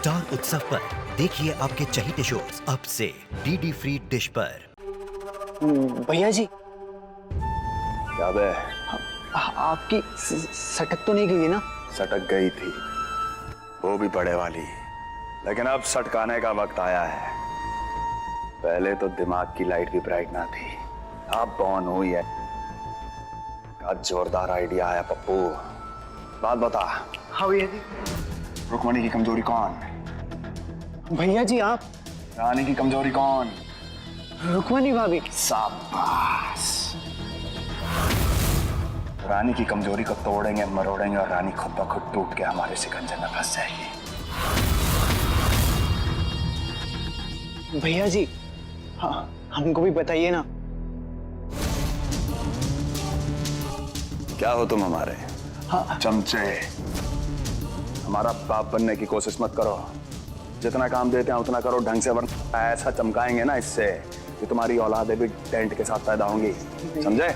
Star उत्सव पर देखिए आपके चहीते शोज अब से डीडी फ्री डिश पर। भैया जी, क्या बे? आपकी सटक तो नहीं गई है ना? सटक गई थी, वो भी पड़े वाली, लेकिन अब सटकाने का वक्त आया है। पहले तो दिमाग की लाइट भी ब्राइट ना थी, अब ऑन हुई है। क्या जोरदार आइडिया आया पप्पू, बात बता। हाँ भैया जी। रुक्मणी की कमजोरी कौन? भैया जी आप। रानी की कमजोरी कौन? रुक्मणी भाभी। शाबाश। रानी की कमजोरी को तोड़ेंगे, मरोड़ेंगे और रानी खुद ब खुद टूट के हमारे शिकंजे में फंस जाएगी। भैया जी, हाँ हमको भी बताइए ना। क्या हो तुम हमारे? हाँ। चमचे। हमारा बाप बनने की कोशिश मत करो, जितना काम देते हैं उतना करो ढंग से, वरना ऐसा चमकाएंगे ना इससे कि तुम्हारी औलादें भी टेंट के साथ पैदा होंगी, समझे?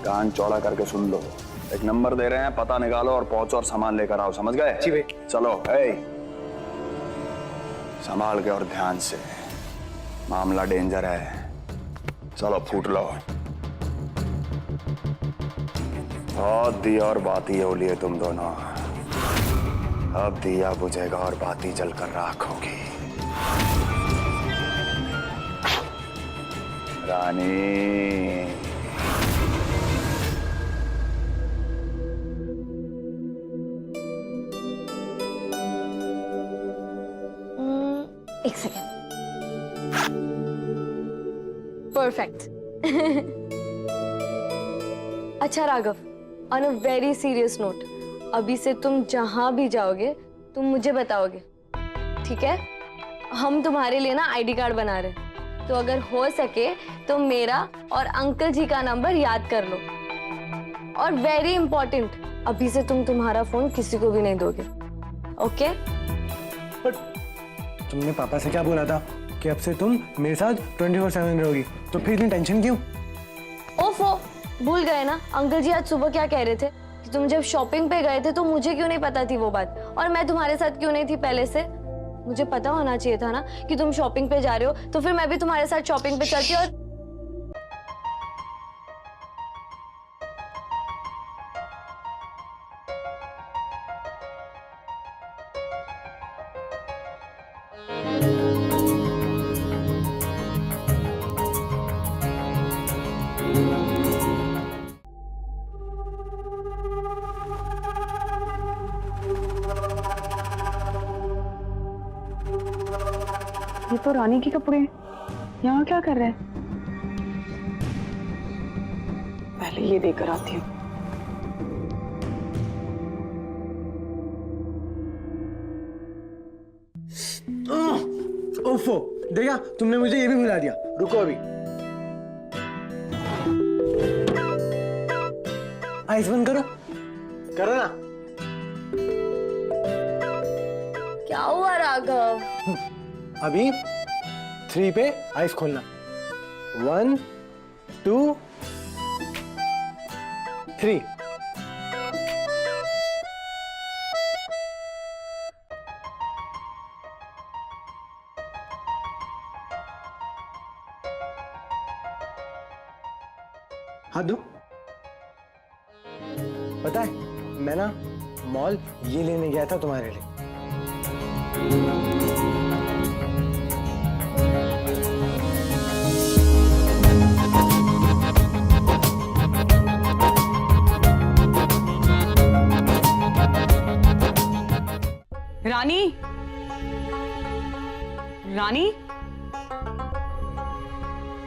कान चौड़ा करके सुन लो, एक नंबर दे रहे हैं, पता निकालो और पहुंचो और सामान लेकर आओ, समझ गए? जी भाई। चलो संभाल के और ध्यान से, मामला डेंजर है। चलो फूट लो। बहुत दिया और बाती ओलिए तुम दोनों, अब दिया बुझेगा और बाती जलकर राख होगी। रानी। एक सेकेंड। परफेक्ट। अच्छा Raghav, on a very serious note, अभी से तुम जहां भी जाओगे तुम मुझे बताओगे, ठीक है? हम तुम्हारे लिए ना आईडी कार्ड बना रहे हैं, तो अगर हो सके तो मेरा और अंकल जी का नंबर याद कर लो। और वेरी इंपॉर्टेंट, अभी से तुम तुम्हारा फोन किसी को भी नहीं दोगे, ओके? तुमने पापा से क्या बोला था कि अब से तुम मेरे साथ 24/7 रहोगी, तो फिर इतनी टेंशन क्यों? ओफो, भूल गए ना? अंकल जी आज सुबह क्या कह रहे थे कि तुम जब शॉपिंग पे गए थे तो मुझे क्यों नहीं पता थी वो बात, और मैं तुम्हारे साथ क्यों नहीं थी पहले से? मुझे पता होना चाहिए था ना कि तुम शॉपिंग पे जा रहे हो, तो फिर मैं भी तुम्हारे साथ शॉपिंग पे चलती। और ये तो रानी के कपड़े हैं, यहाँ क्या कर रहे हैं? पहले ये देकर आती हूँ। ओफो, देखा तुमने मुझे ये भी भुला दिया। रुको अभी, आइस बंद करो। करो ना। क्या हुआ राघव? अभी 3 पे आइस खोलना। 1 2 3। हाथ दो। पता है, मैं ना मॉल ये लेने गया था तुम्हारे लिए। रानी, रानी,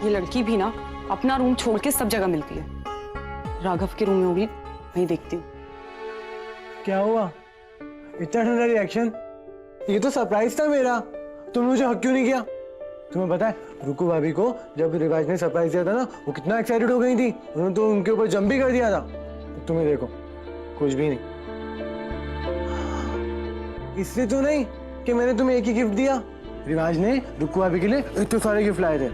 ये लड़की भी ना अपना रूम छोड़ के सब जगह मिलती है। राघव के रूम में होगी, वहीं देखती हूँ। क्या हुआ? इतना ठंडा रिएक्शन? ये तो सरप्राइज था मेरा, तुमने मुझे हक क्यों नहीं किया? तुम्हें पता है रुकू भाभी को जब रिवाज ने सरप्राइज दिया था ना, वो कितना एक्साइटेड हो गई थी, उन्होंने तो उनके ऊपर जंप भी कर दिया था। तुम्हें देखो, कुछ भी नहीं। इसलिए तो नहीं कि मैंने तुम्हें एक ही गिफ्ट दिया, रिवाज ने रुकू भाभी के लिए इतने सारे गिफ्ट लाए थे,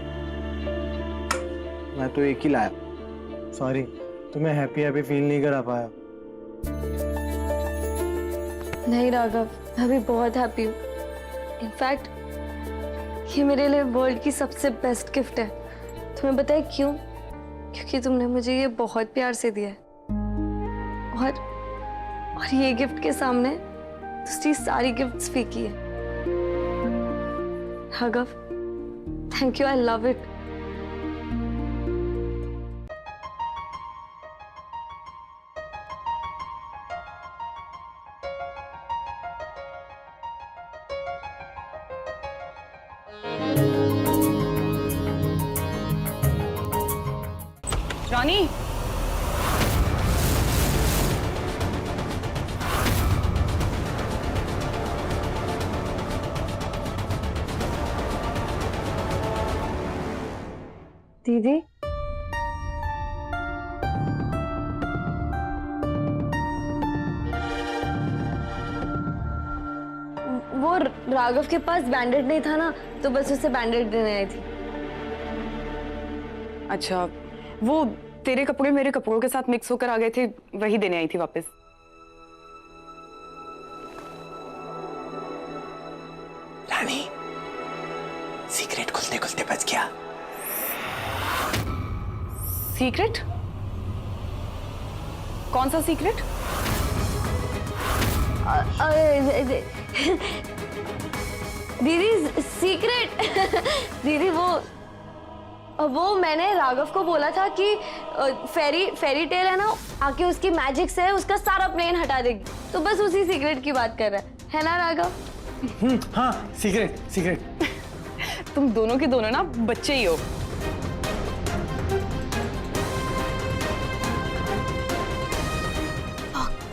मैं तो एक ही लाया। सॉरी, तुम्हें हैप्पी हैप्पी फील नहीं करा पाया। नहीं राघव, मैं भी बहुत हैप्पी हूँ। इनफैक्ट ये मेरे लिए वर्ल्ड की सबसे बेस्ट गिफ्ट है। तुम्हें पता है क्यों? क्योंकि तुमने मुझे ये बहुत प्यार से दिया है। और ये गिफ्ट के सामने दूसरी सारी गिफ्ट्स फीकी है। Raghav, thank you, I love it. Rani, दीदी, वो राघव के पास बैंडेड नहीं था ना, तो बस उसे बैंडेड देने आई थी। अच्छा, वो तेरे कपड़े मेरे कपड़ों के साथ मिक्स होकर आ गए थे, वही देने आई थी वापस। रानी, सीक्रेट खुलते खुलते बच गया। सीक्रेट? कौन सा सीक्रेट? दीदी, सीक्रेट। दीदी, वो मैंने राघव को बोला था कि फेरी टेल है ना, आके उसकी मैजिक से उसका सारा प्लेन हटा देगी। तो बस उसी सीक्रेट की बात कर रहा है ना राघव? हाँ, सीक्रेट सीक्रेट। तुम दोनों के दोनों ना बच्चे ही हो।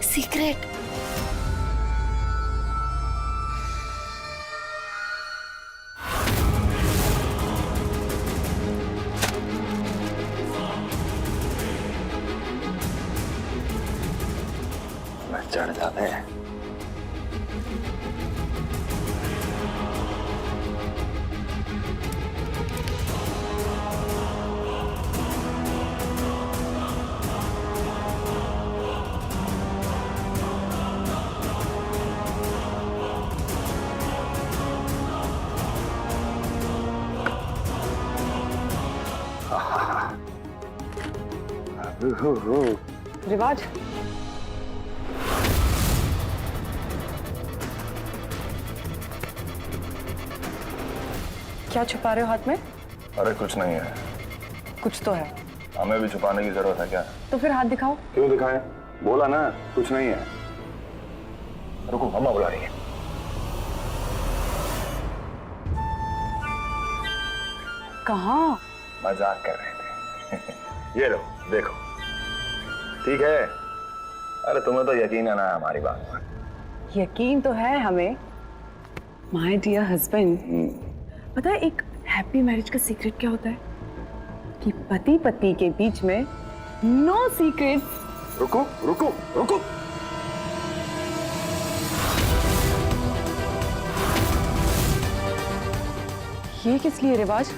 सीक्रेट। चढ़ जाते हैं। रिवाज, क्या छुपा रहे हो हाथ में? अरे कुछ नहीं है। कुछ तो है। हमें भी छुपाने की जरूरत है क्या? तो फिर हाथ दिखाओ। क्यों दिखाएं? बोला ना कुछ नहीं है। रुको, मम्मा बुला रही है। कहाँ? मजाक कर रहे थे। ये लो, देखो। ठीक है? अरे तुम्हें तो यकीन है ना हमारी बात पर? यकीन तो है हमें। माय डियर हस्बैंड, पता है एक हैप्पी मैरिज का सीक्रेट क्या होता है? कि पति पत्नी के बीच में नो सीक्रेट्स। रुको रुको रुको। ये किस लिए रिवाज?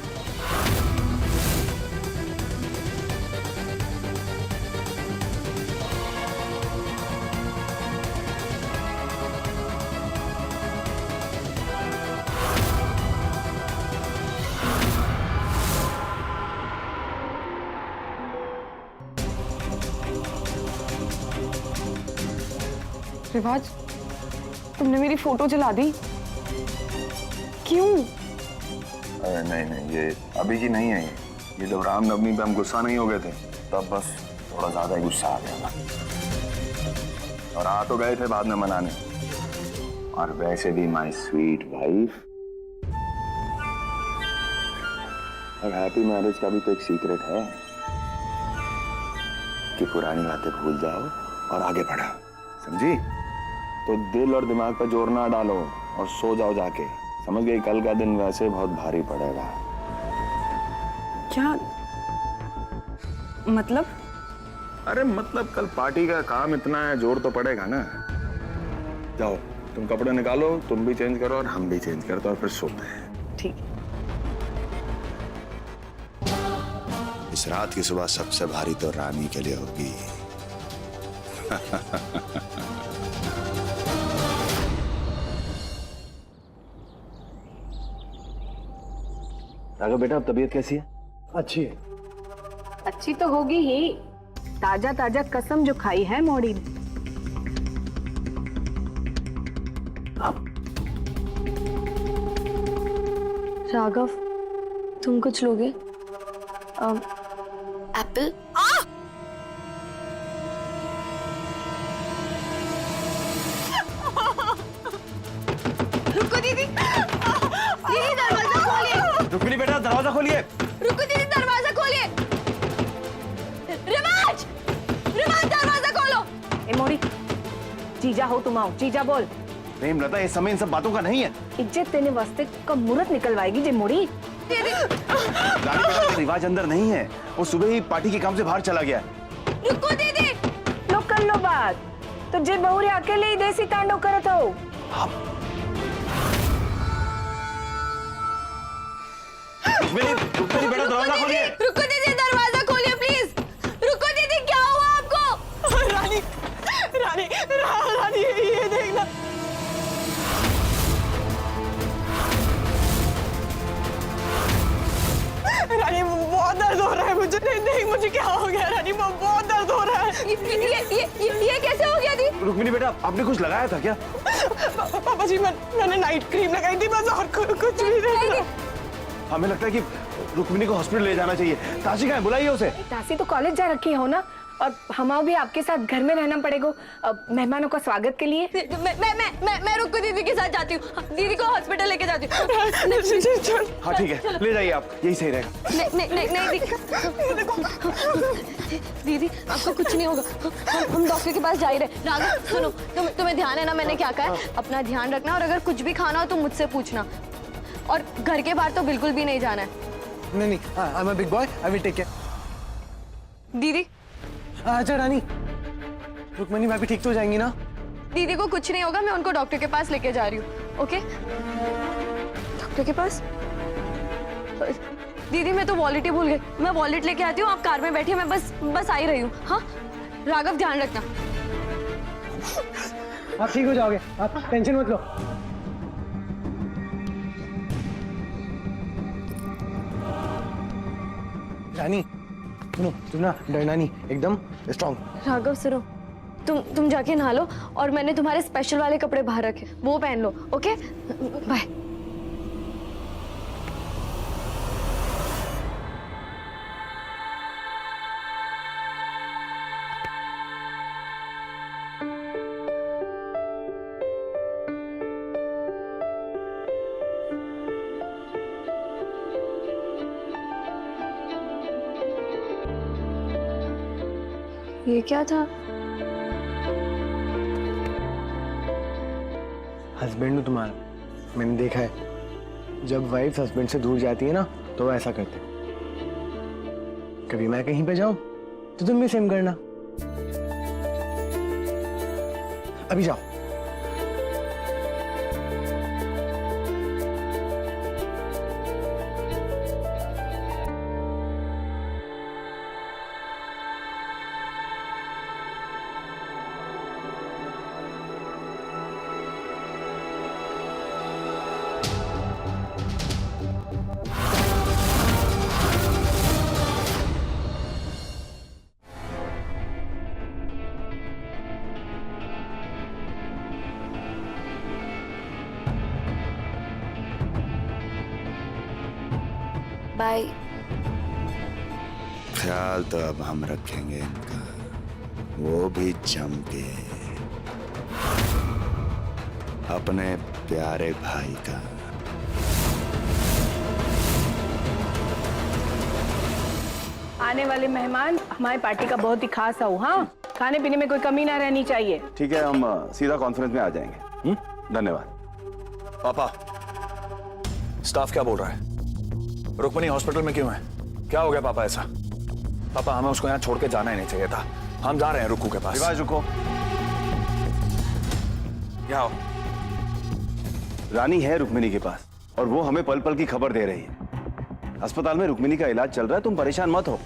रिवाज, तुमने मेरी फोटो जला दी। क्यों? अरे नहीं नहीं, ये अभी की नहीं है। ये जब रामनवमी पे हम गुस्सा नहीं हो गए थे, तब बस थोड़ा ज्यादा ही गुस्सा आ गया था। और आ तो गए थे बाद में मनाने। और वैसे भी माय स्वीट वाइफ। और हैप्पी मैरिज का भी तो एक सीक्रेट है कि पुरानी बातें भूल जाओ और आगे बढ़ो। समझी? तो दिल और दिमाग पर जोर ना डालो और सो जाओ जाके। समझ गई? कल का दिन वैसे बहुत भारी पड़ेगा। क्या मतलब? अरे मतलब कल पार्टी का काम इतना है, जोर तो पड़ेगा ना। जाओ तुम कपड़े निकालो, तुम भी चेंज करो और हम भी चेंज करते और फिर सोते हैं। ठीक है। इस रात की सुबह सबसे भारी तो रानी के लिए होगी। राघव बेटा, अब तबीयत कैसी है? अच्छी है। अच्छी तो होगी ही, ताजा ताजा कसम जो खाई है मोड़ी ने। राघव, तुम कुछ लोगे? एप्पल? रुको दीदी, दीदी दरवाजा खोलिए। रुक्मिणी बेटा, दरवाजा खोलिए। रुको दीदी, दरवाजा खोलिए। रिवाज, रिवाज दरवाजा खोलो। ए मोड़ी, जीजा हो तुम, आओ जीजा बोल। नहीं लता, इस समय इन सब बातों का नहीं है। इज्जत देने वास्ते का मुहूर्त निकलवाएगी जे मोड़ी। दीदी रानी बेटा, ये रिवाज अंदर नहीं है, वो सुबह ही पार्टी के काम से बाहर चला गया है। रुको दीदी। लो कर लो बात, तो जे बहुरे अकेले ही देसी तांडव करत हो। रुक्मिणी बेटा, दरवाजा खोलिए। रुको दीदी, दरवाजा खोलिए प्लीज। रुको दीदी, क्या हुआ आपको? रानी रानी रानी ये देखना। रानी बहुत दर्द हो रहा है मुझे। नहीं नहीं, मुझे क्या हो गया रानी, बहुत दर्द हो रहा है। ये कैसे हो गया दी? रुक्मिणी बेटा, आपने कुछ लगाया था क्या? पापा जी, मैंने नाइट क्रीम लगाई थी बस, और कुछ भी नहीं। हमें लगता है कि रुक्मिणी को हॉस्पिटल ले जाना चाहिए। ताशी कहाँ है? बुलाइए उसे। तासी तो कॉलेज जा रखी हो ना, और हमारा भी आपके साथ घर में रहना पड़ेगा मेहमानों का स्वागत के लिए। मैं रुको दीदी के साथ जाती हूँ, दीदी को हॉस्पिटल लेके जाती हूँ। हाँ ठीक है, ले जाइए आप, यही सही रहेगा। नहीं दीदी, आपको कुछ नहीं होगा। हम डॉक्टर के पास जा ही रहे। राघव सुनो, तुम्हें ध्यान है ना मैंने क्या कहा है? अपना ध्यान रखना, और अगर कुछ भी खाना हो तो मुझसे पूछना, और घर के बाहर तो बिल्कुल भी नहीं जाना है। नहीं, I am a big boy, I will take care. दीदी, अच्छा रानी, रुक्मिणी भाभी ठीक तो हो जाएंगी ना? दीदी को कुछ नहीं होगा, मैं उनको डॉक्टर के पास लेके जा रही हूँ। ओके? डॉक्टर के पास? दीदी मैं तो वॉलेट ही भूल गई, मैं वॉलेट लेके आती हूँ, आप कार में बैठिए, मैं बस आ ही रही हूँ। हाँ राघव, ध्यान रखना। आप ठीक हो जाओगे, आप टेंशन मत लो। रानी सुनो, तुम ना डरना नहीं, एकदम स्ट्रॉन्ग। राघव सुनो, तुम जाके नहा लो, और मैंने तुम्हारे स्पेशल वाले कपड़े बाहर रखे, वो पहन लो। Okay, bye. ये क्या था? हस्बैंड हो तुम्हारा, मैंने देखा है जब वाइफ हस्बैंड से दूर जाती है ना तो वो ऐसा करते हैं। कभी मैं कहीं पे जाऊं तो तुम भी सेम करना। अभी जाओ। बाय। ख्याल तो अब हम रखेंगे इनका, वो भी जम के, अपने प्यारे भाई का। आने वाले मेहमान हमारी पार्टी का बहुत ही खास हो। हाँ, खाने पीने में कोई कमी ना रहनी चाहिए। ठीक है, हम सीधा कॉन्फ्रेंस में आ जाएंगे। धन्यवाद। पापा, स्टाफ क्या बोल रहा है? रुक्मिणी हॉस्पिटल में क्यों है? क्या हो गया पापा ऐसा? पापा, हमें उसको यहाँ छोड़ के जाना ही नहीं चाहिए था। हम जा रहे हैं रुक्कू के पास। रिवाज रुको। यहाँ आओ। रानी है रुक्मिणी के पास, और वो हमें पल पल की खबर दे रही है। अस्पताल में रुक्मिणी का इलाज चल रहा है, तुम परेशान मत हो।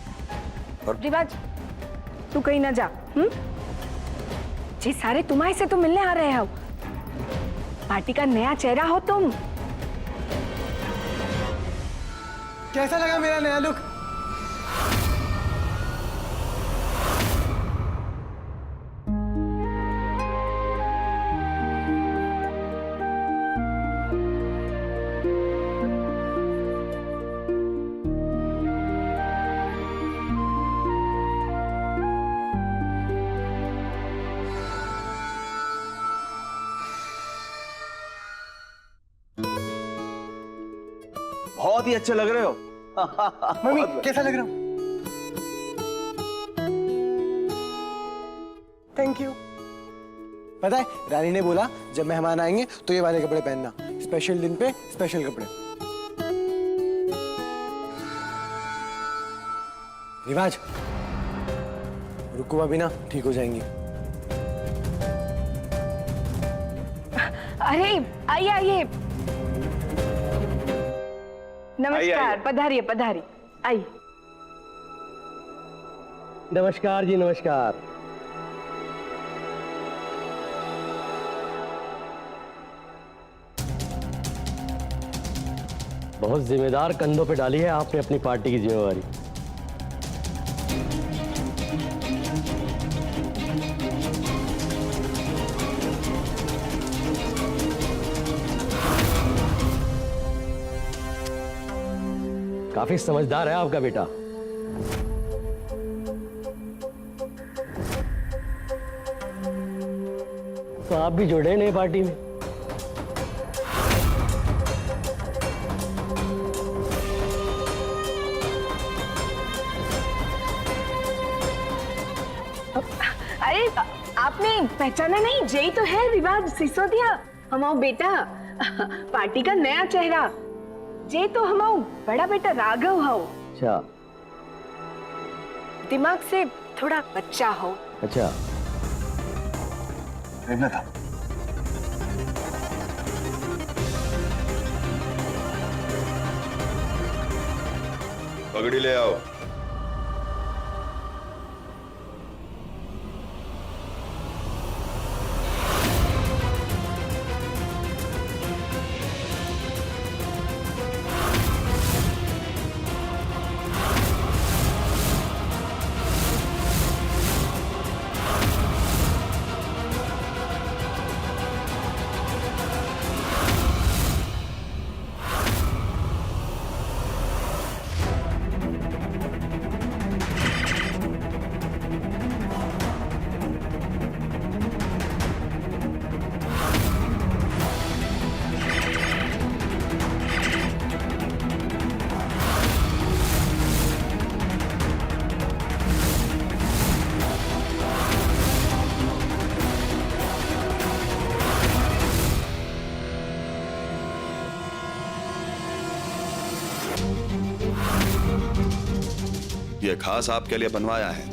रिवाज, तू कहीं ना जा। जी सारे तुम्हारे से तो मिलने आ रहे हो। पार्टी का नया चेहरा हो तुम। कैसा लगा मेरा नया लुक? बहुत ही अच्छे लग रहे हो। मम्मी कैसा लग रहा हूँ? Thank you. पता है रानी ने बोला जब मेहमान आएंगे तो ये वाले कपड़े पहनना, स्पेशल दिन पे स्पेशल कपड़े। रिवाज, रुको अभी ना ठीक हो जाएंगी। अरे आइए आइए, नमस्कार। पधारिए पधारिए, आइए। नमस्कार जी, नमस्कार। बहुत जिम्मेदार कंधों पे डाली है आपने अपनी पार्टी की जिम्मेवारी। काफी समझदार है आपका बेटा। तो आप भी जुड़े नई पार्टी में। अरे आपने पहचाना नहीं? जय तो है रिवाज सिसोदिया, हमारा बेटा, पार्टी का नया चेहरा। जे तो हमारा बड़ा बेटा राघव हो। अच्छा, दिमाग से थोड़ा बच्चा हो। अच्छा। प्रेमलता, पगड़ी ले आओ। ये खास आपके लिए बनवाया है।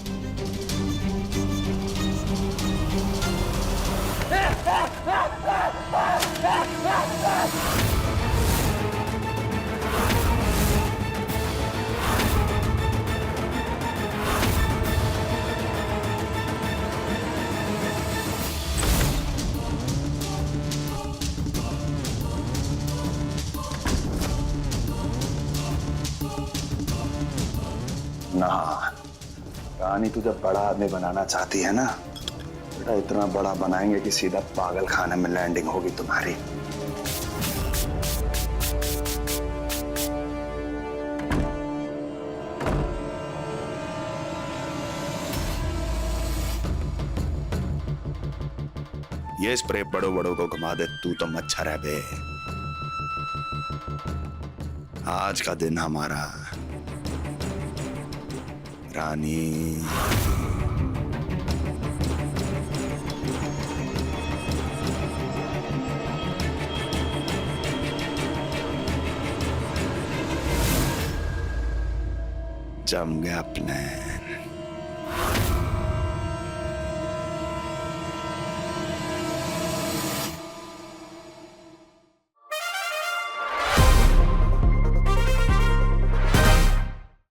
ना, रानी तुझे बड़ा आदमी बनाना चाहती है ना बेटा, इतना बड़ा बनाएंगे कि सीधा पागल खाने में लैंडिंग होगी तुम्हारी। ये स्प्रे बड़ों बड़ों को घुमा दे, तू तो मच्छर है बे। आज का दिन हमारा रानी। जम गया प्लान।